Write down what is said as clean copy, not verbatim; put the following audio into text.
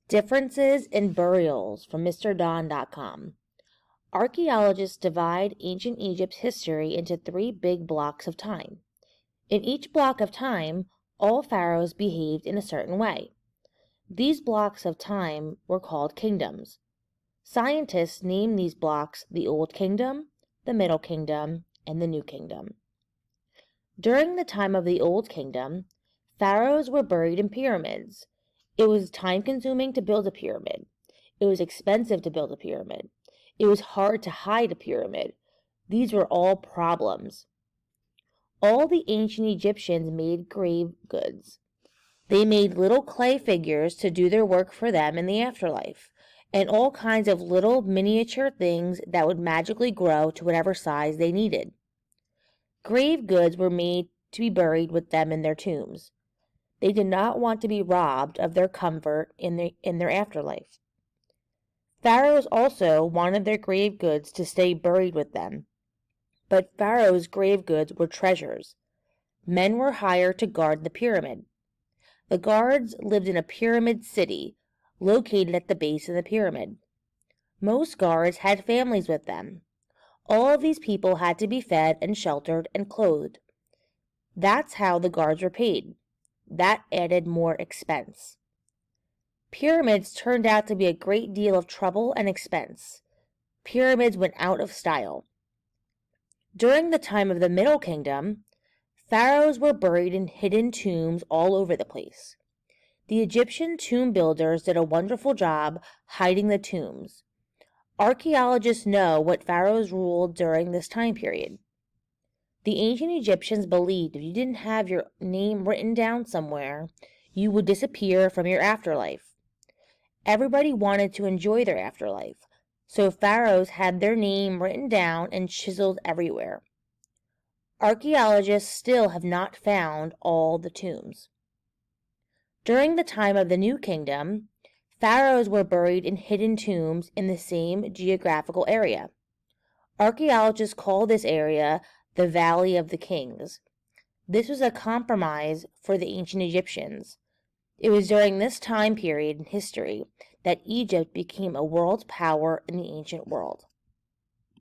Differences in burials from MrDon.com. Archaeologists divide ancient Egypt's history into 3 big blocks of time. In each block of time, all pharaohs behaved in a certain way. These blocks of time were called kingdoms. Scientists name these blocks the Old Kingdom, the Middle Kingdom, and the New Kingdom. During the time of the Old Kingdom, pharaohs were buried in pyramids. It was time-consuming to build a pyramid. It was expensive to build a pyramid. It was hard to hide a pyramid. These were all problems. All the ancient Egyptians made grave goods. They made little clay figures to do their work for them in the afterlife, and all kinds of little miniature things that would magically grow to whatever size they needed. Grave goods were made to be buried with them in their tombs. They did not want to be robbed of their comfort in their afterlife. Pharaohs also wanted their grave goods to stay buried with them, but pharaohs' grave goods were treasures. Men were hired to guard the pyramid. The guards lived in a pyramid city, located at the base of the pyramid. Most guards had families with them. All of these people had to be fed and sheltered and clothed. That's how the guards were paid. That added more expense. Pyramids turned out to be a great deal of trouble and expense. Pyramids went out of style. During the time of the Middle Kingdom, pharaohs were buried in hidden tombs all over the place. The Egyptian tomb builders did a wonderful job hiding the tombs. Archaeologists know what pharaohs ruled during this time period. The ancient Egyptians believed if you didn't have your name written down somewhere, you would disappear from your afterlife. Everybody wanted to enjoy their afterlife, so pharaohs had their name written down and chiseled everywhere. Archaeologists still have not found all the tombs. During the time of the New Kingdom, pharaohs were buried in hidden tombs in the same geographical area. Archaeologists call this area the Valley of the Kings. This was a compromise for the ancient Egyptians. It was during this time period in history that Egypt became a world power in the ancient world.